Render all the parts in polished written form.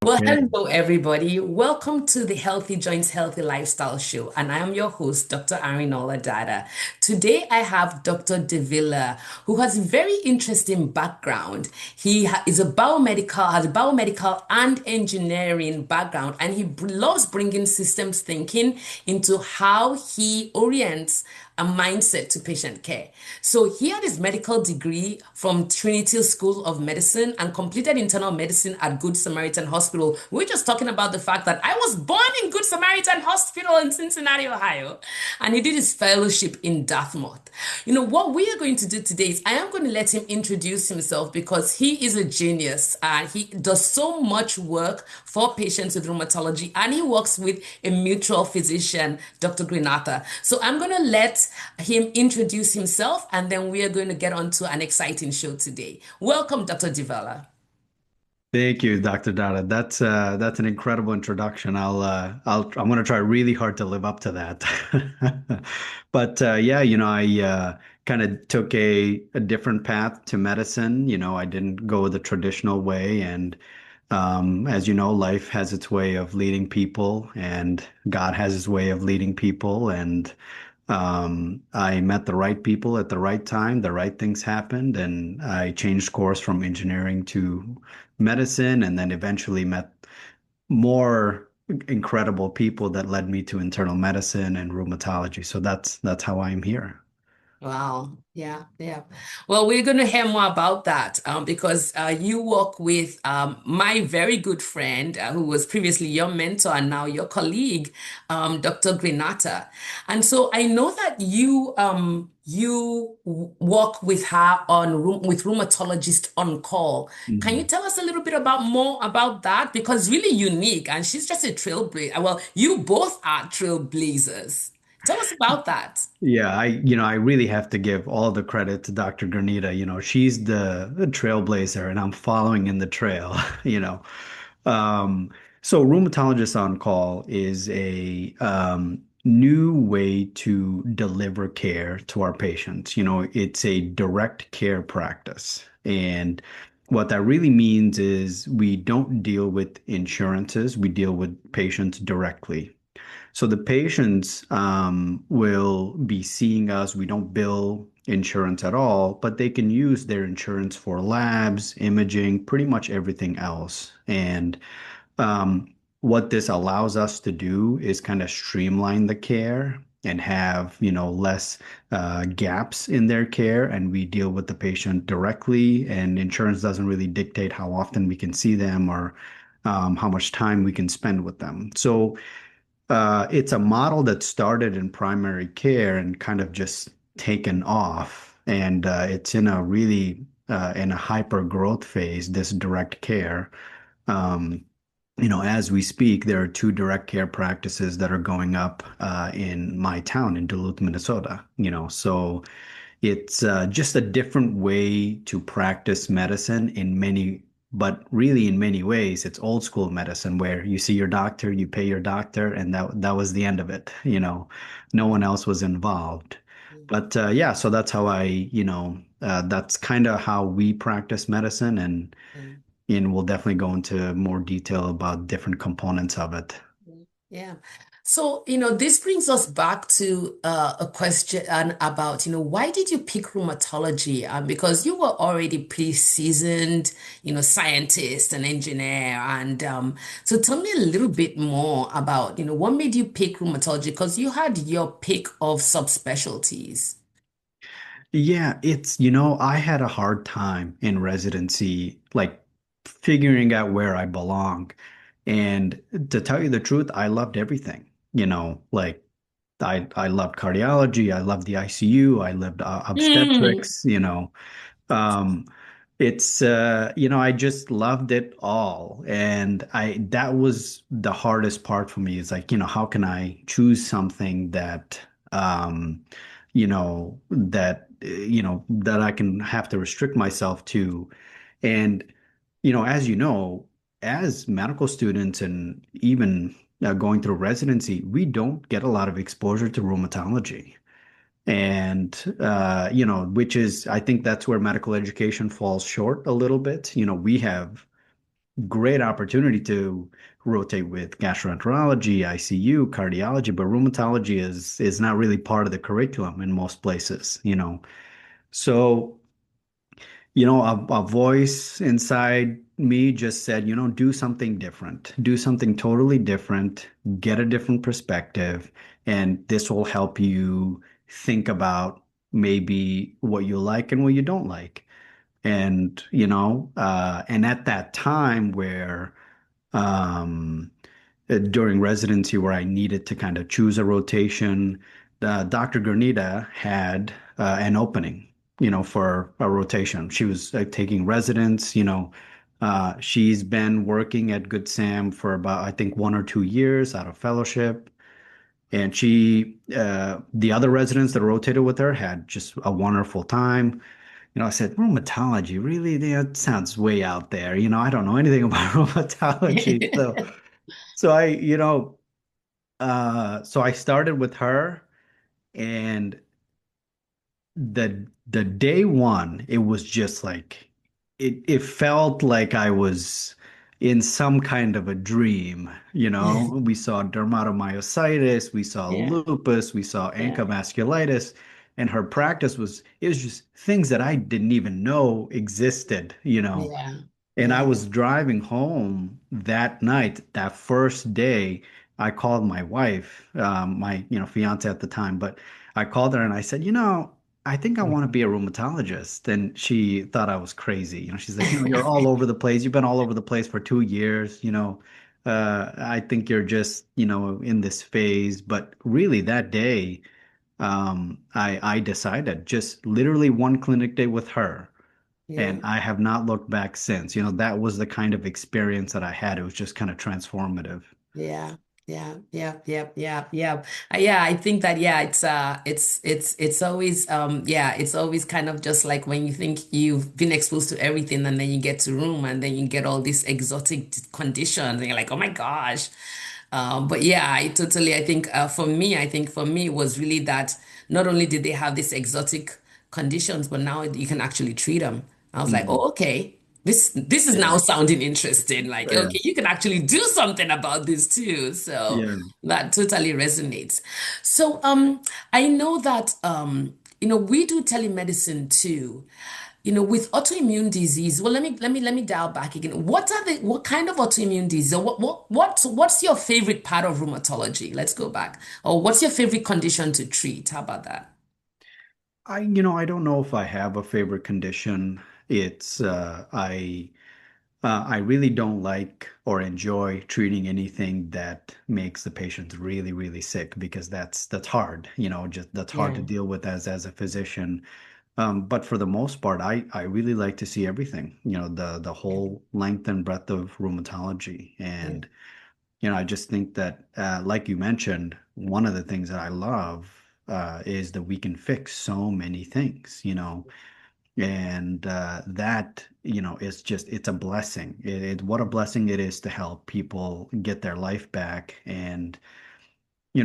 Well, Okay. hello, everybody. Welcome to the Healthy Joints, Healthy Lifestyle Show. And I am your host, Dr. Arinola Dada. Today, I have Dr. Devilla, who has a very interesting background. Is a biomedical, has a biomedical and engineering background, and he loves bringing systems thinking into how he orients a mindset to patient care. So he had his medical degree from Trinity School of Medicine and completed internal medicine at Good Samaritan Hospital. We're just talking about the fact that I was born in Good Samaritan Hospital in Cincinnati, Ohio, and he did his fellowship in Dartmouth. What we are going to do today is I am going to let him introduce himself because he is a genius. He does so much work for patients with rheumatology, and he works with a mutual physician, Dr. Grenatha. So I'm going to let him introduce himself, and then we are going to get on to an exciting show today. Welcome, Dr. Devella. Thank you, Dr. Dada. That's an incredible introduction. I'm gonna try really hard to live up to that. But yeah, I kind of took a different path to medicine. I didn't go the traditional way, and as you know, life has its way of leading people, and God has his way of leading people, and I met the right people at the right time, the right things happened, and I changed course from engineering to medicine, and then eventually met more incredible people that led me to internal medicine and rheumatology. So that's how I'm here. Wow. Yeah, yeah. Well, we're going to hear more about that because you work with my very good friend who was previously your mentor and now your colleague, Dr. Grenata. And so I know that you work with her with Rheumatologist On Call. Can you Mhm. tell us a little bit about more about that? Because really unique and she's just a trailblazer. Well, you both are trailblazers. Tell us about that. Yeah, I really have to give all the credit to Dr. Granita. She's the trailblazer and I'm following in the trail, you know. Um, so Rheumatologist on Call is a new way to deliver care to our patients. It's a direct care practice. And what that really means is we don't deal with insurances, we deal with patients directly. So the patients will be seeing us. We don't bill insurance at all, but they can use their insurance for labs, imaging, pretty much everything else. And um, what this allows us to do is kind of streamline the care and have, less gaps in their care. And we deal with the patient directly, and insurance doesn't really dictate how often we can see them or how much time we can spend with them. So it's a model that started in primary care and kind of just taken off. And it's in a really in a hyper growth phase, this direct care. Um, as we speak, there are two direct care practices that are going up in my town in Duluth, Minnesota. So it's just a different way to practice medicine but really in many ways, it's old school medicine where you see your doctor, you pay your doctor, and that was the end of it. No one else was involved. But yeah, so that's how that's kind of how we practice medicine, and we'll definitely go into more detail about different components of it. Yeah. So, this brings us back to a question about, why did you pick rheumatology? Because you were already pretty seasoned, scientist and engineer. And so tell me a little bit more about, what made you pick rheumatology? Because you had your pick of subspecialties. Yeah, I had a hard time in residency, like figuring out where I belong. And to tell you the truth, I loved everything. Like I loved cardiology, I loved the ICU, I loved Mm. obstetrics. Um, I just loved it all. And that was the hardest part for me is like, how can I choose something that, that I can have to restrict myself to. And, as you know, as medical students and even going through residency, we don't get a lot of exposure to rheumatology. And, which is, I think that's where medical education falls short a little bit. We have great opportunity to rotate with gastroenterology, ICU, cardiology, but rheumatology is not really part of the curriculum in most places, you know. So, a voice inside me just said, do something different, do something totally different, get a different perspective, and this will help you think about maybe what you like and what you don't like. And at that time where um, during residency where I needed to kind of choose a rotation, Dr. Gurnita had an opening, for a rotation. She was taking residents, she's been working at Good Sam for about, I think, 1 or 2 years out of fellowship. And the other residents that rotated with her had just a wonderful time. I said, rheumatology, really? That sounds way out there. I don't know anything about rheumatology. So I started with her, and the day one, it was just like it felt like I was in some kind of a dream. We saw dermatomyositis, we saw Yeah, lupus, we saw yeah, ANCA vasculitis, and her practice it was just things that I didn't even know existed. yeah, And I yeah, was driving home that night, that first day. I called my wife, my fiance at the time, but I called her and I said, I think I want to be a rheumatologist. And she thought I was crazy. She's like, you're all over the place. You've been all over the place for 2 years. I think you're just, in this phase. But really, that day, I decided just literally one clinic day with her. yeah. And I have not looked back since. That was the kind of experience that I had. It was just kind of transformative. Yeah, yeah, yeah, yeah, yeah, yeah. Yeah, I think that yeah, it's always yeah, it's always kind of just like when you think you've been exposed to everything and then you get to room and then you get all these exotic conditions and you're like, oh my gosh. But yeah, I think I think for me it was really that not only did they have these exotic conditions, but now you can actually treat them. I was like, Mhm. oh, okay. This is now Yeah. sounding interesting. Like, Yeah. okay, you can actually do something about this too. So Yeah. that totally resonates. So I know that we do telemedicine too. With autoimmune disease. Well, let me dial back again. What kind of autoimmune disease? Or what's your favorite part of rheumatology? Let's go back. Or what's your favorite condition to treat? How about that? I don't know if I have a favorite condition. It's I really don't like or enjoy treating anything that makes the patient really, really sick because that's hard, just that's hard to Yeah. deal with as a physician. But for the most part, I really like to see everything, the Yeah. whole length and breadth of rheumatology. Yeah. And I just think that, like you mentioned, one of the things that I love is that we can fix so many things, and that, is just, it's a blessing. What a blessing it is to help people get their life back. And,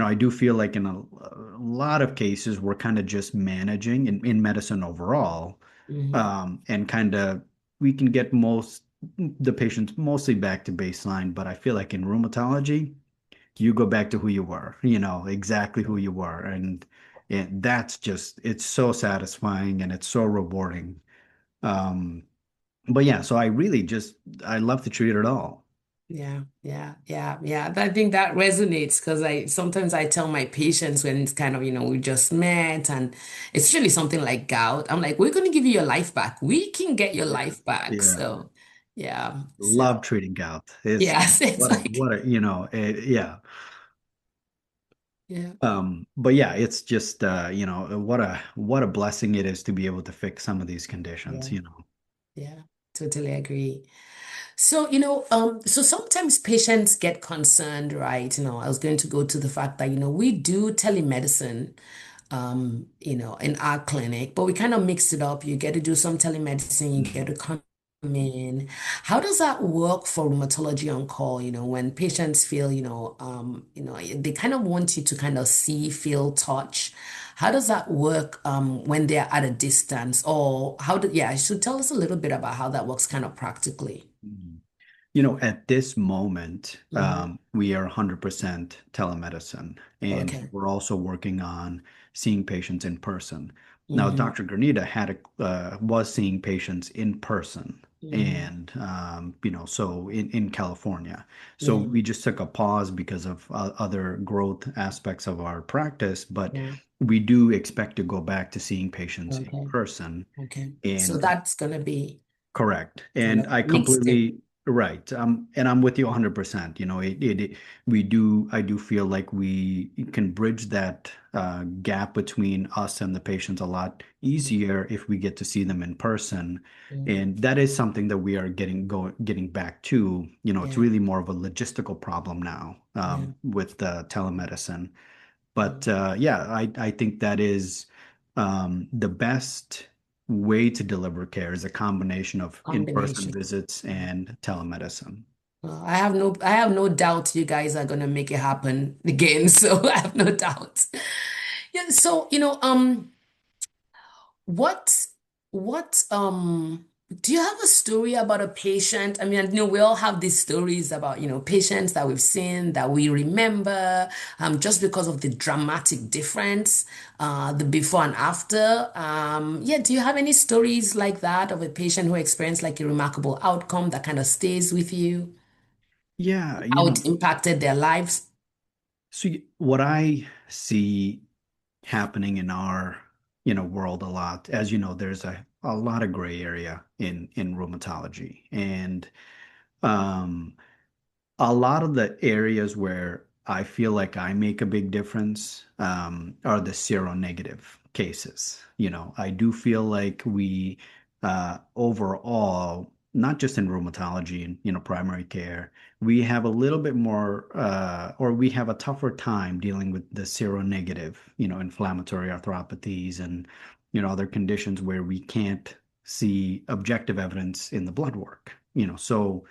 I do feel like in a lot of cases, we're kind of just managing in medicine overall, Mhm. and kind of we can get the patients mostly back to baseline. But I feel like in rheumatology, you go back to who you were, exactly who you were. And that's just, it's so satisfying and it's so rewarding. But yeah, so I love to treat it all. Yeah, yeah, yeah, yeah. I think that resonates because I sometimes I tell my patients when it's kind of, we just met and it's really something like gout. I'm like, we're going to give you your life back. We can get your Yeah. life back. Yeah. So, yeah. So, Love treating gout. It's yeah, it's like, what a, yeah. yeah, But yeah, it's just, what a blessing it is to be able to fix some of these yeah, conditions. yeah, totally agree. So, so sometimes patients get concerned, right? I was going to go to the fact that, we do telemedicine, in our clinic, but we kind of mix it up. You get to do some telemedicine, you get to come in. How does that work for rheumatology on call, when patients feel, they kind of want you to kind of see, feel, touch. How does that work when they're at a distance? Or yeah, so tell us a little bit about how that works kind of practically. Mhm. At this moment, Hmm. we are 100% telemedicine, and Okay. we're also working on seeing patients in person. Now, Hmm. Dr. Granita was seeing patients in person, Hmm. and so in California. So Yeah. we just took a pause because of other growth aspects of our practice, but Yeah. we do expect to go back to seeing patients in Okay. person. Okay. So And that's gonna be correct. kind And of I mixed in. completely right. And I'm with you 100%. I do feel like we can bridge that gap between us and the patients a lot easier if we get to see them in person. Yeah. And that is something that we are getting back to. It's Yeah. really more of a logistical problem now Yeah. with telemedicine. Yeah. But yeah, I think that is the best way to deliver care is a combination of in-person Combination. visits and telemedicine. Well, I have no doubt you guys are gonna make it happen again. So I have no doubt. Yeah. So, what, what, do you have a story about a patient? I mean, I know we all have these stories about, patients that we've seen that we remember, just because of the dramatic difference, the before and after. Yeah, do you have any stories like that of a patient who experienced like a remarkable outcome that kind of stays with you? Yeah, How it impacted their lives? what I see happening in our world a lot, as you know, there's a lot of gray area in rheumatology, and um, a lot of the areas where I feel like I make a big difference are the seronegative cases. I do feel like we overall, not just in rheumatology and primary care, we have a little bit more, or we have a tougher time dealing with the seronegative, inflammatory arthropathies and other conditions where we can't see objective evidence in the blood work. So.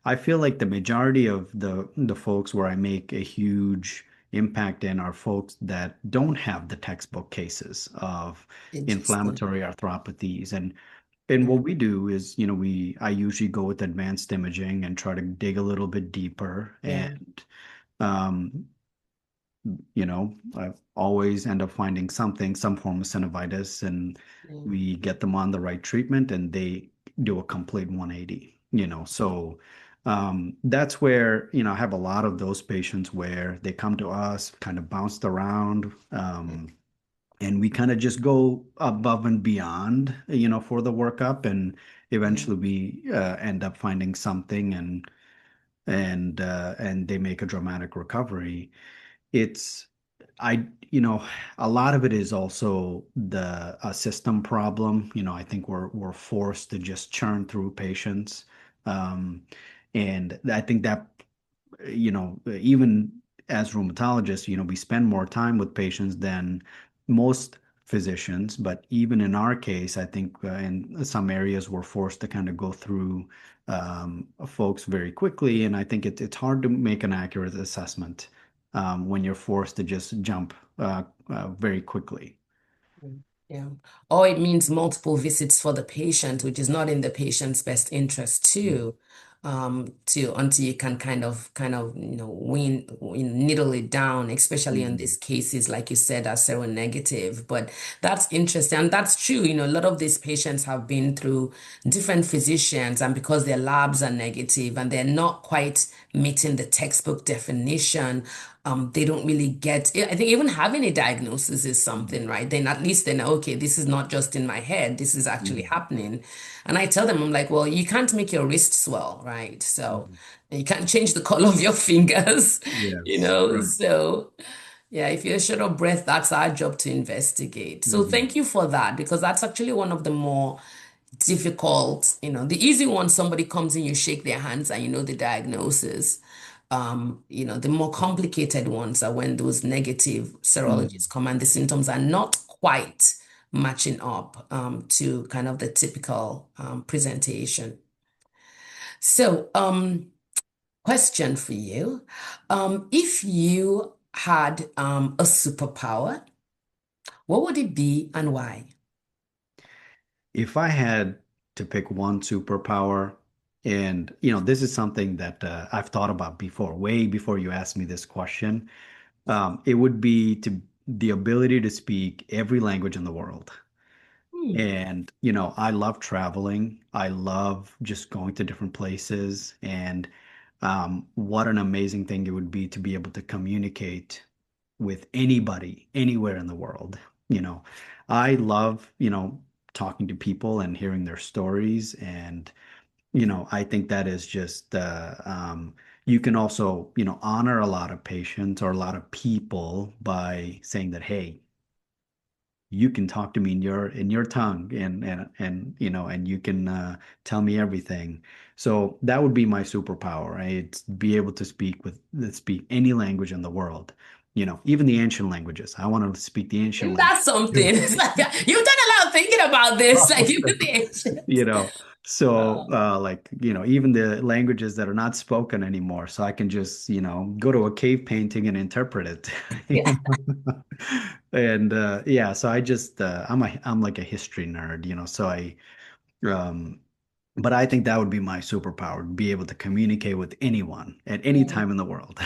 I feel like the majority of the folks where I make a huge impact in are folks that don't have the textbook cases of Interesting. inflammatory arthropathies. And Yeah. what we do is, I usually go with advanced imaging and try to dig a little bit deeper. Yeah. And um, I always end up finding something, some form of synovitis, and Yeah. we get them on the right treatment and they do a complete 180, So that's where, I have a lot of those patients where they come to us kind of bounced around, and we kind of just go above and beyond, for the workup, and Yeah. eventually we end up finding something and they make a dramatic recovery. It's I a lot of it is also the a system problem. I think we're forced to just churn through patients. And I think that even as rheumatologists, we spend more time with patients than most physicians. But even in our case, I think in some areas we're forced to kind of go through folks very quickly. And I think it's hard to make an accurate assessment when you're forced to just jump very quickly. Mm. Yeah. Or it means multiple visits for the patient, which is not in the patient's best interest too. To until you can kind of, needle it down, especially in Mhm. these cases, like you said, are seronegative. But that's interesting. And that's true. A lot of these patients have been through different physicians, and because their labs are negative and they're not quite meeting the textbook definition, they don't really get I think even having a diagnosis is something, right? Then at least they know, okay, this is not just in my head, this is actually Mhm. happening. And I tell them, I'm like, well, you can't make your wrist swell, right? So Mhm. you can't change the color of your fingers, Yes, right. So yeah, if you're short of breath, that's our job to investigate. So Mhm. thank you for that, because that's actually one of the more difficult, the easy one, somebody comes in, you shake their hands and you know the diagnosis. The more complicated ones are when those negative Mhm. serologies come and the symptoms are not quite matching up to kind of the typical presentation. So, question for you. If you had a superpower, what would it be and why? If I had to pick one superpower, And, this is something that I've thought about before, way before you asked me this question. It would be to the ability to speak every language in the world. Hmm. And, I love traveling. I love just going to different places. And what an amazing thing it would be to be able to communicate with anybody, anywhere in the world. You know, I love, talking to people and hearing their stories. And, I think that is just, you can also, honor a lot of patients or a lot of people by saying that, hey, you can talk to me in your tongue and and you can tell me everything. So that would be my superpower, right? It's be able to speak any language in the world, even the ancient languages. I want to speak the ancient Isn't language. that something? It's like you've done a lot of thinking about this, like even the you ancients. know so Oh, like even the languages that are not spoken anymore, so I can just go to a cave painting and interpret it. yeah. And yeah, so I just I'm like a history nerd, so I um but I think that would be my superpower, to be able to communicate with anyone at any Yeah. time in the world.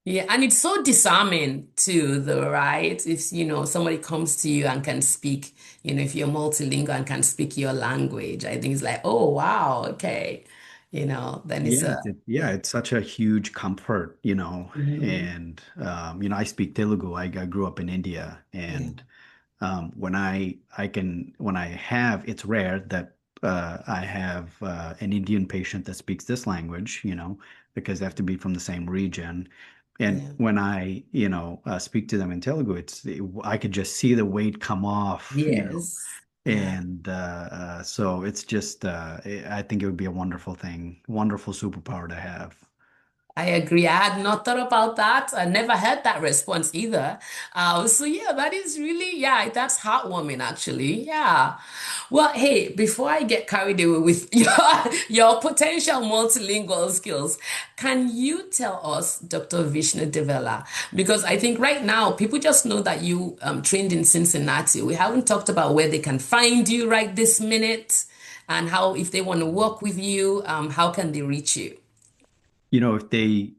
Yeah, and it's so disarming too, though, right? If somebody comes to you and can speak, if you're multilingual and can speak your language, I think it's like, oh wow, okay, then it's Yeah, a yeah, yeah. it's such a huge comfort, Mhm. and I speak Telugu. I grew up in India, Yeah, and when I have, it's rare that I have an Indian patient that speaks this language, because they have to be from the same region. And yeah. when I, speak to them in Telugu, I could just see the weight come off, Yes. Yeah. and so it's just, I think it would be a wonderful thing, wonderful superpower to have. I agree. I had not thought about that. I never heard that response either. So yeah, that is really, yeah, that's heartwarming actually. Yeah. Well, hey, before I get carried away with your potential multilingual skills, can you tell us, Dr. Vishnu Devalla? Because I think right now people just know that you trained in Cincinnati. We haven't talked about where they can find you right this minute and how, if they want to work with you, how can they reach you? If they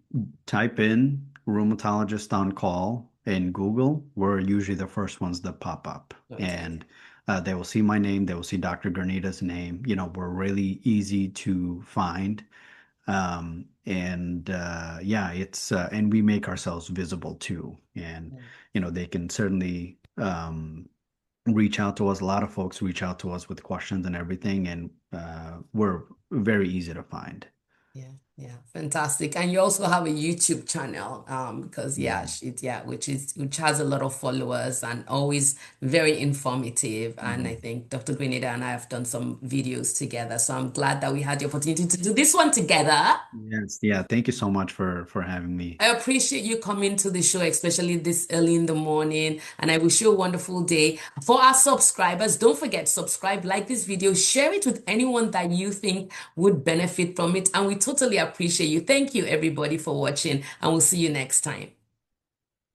type in rheumatologist on call in Google, we're usually the first ones that pop up. Okay. And they will see my name, they will see Dr. Granita's name. We're really easy to find. And yeah, and we make ourselves visible too. And, they can certainly reach out to us. A lot of folks reach out to us with questions and everything, and we're very easy to find. Yeah, yeah, fantastic. And you also have a YouTube channel, because yeah, Yeah. yeah, which has a lot of followers and always very informative. And I Mhm. think Dr. Grenada and I have done some videos together. So I'm glad that we had the opportunity to do this one together. Yes, yeah. Thank you so much for having me. I appreciate you coming to the show, especially this early in the morning, and I wish you a wonderful day. For our subscribers, don't forget, subscribe, like this video, share it with anyone that you think would benefit from it, and we totally appreciate you. Thank you, everybody, for watching, and we'll see you next time.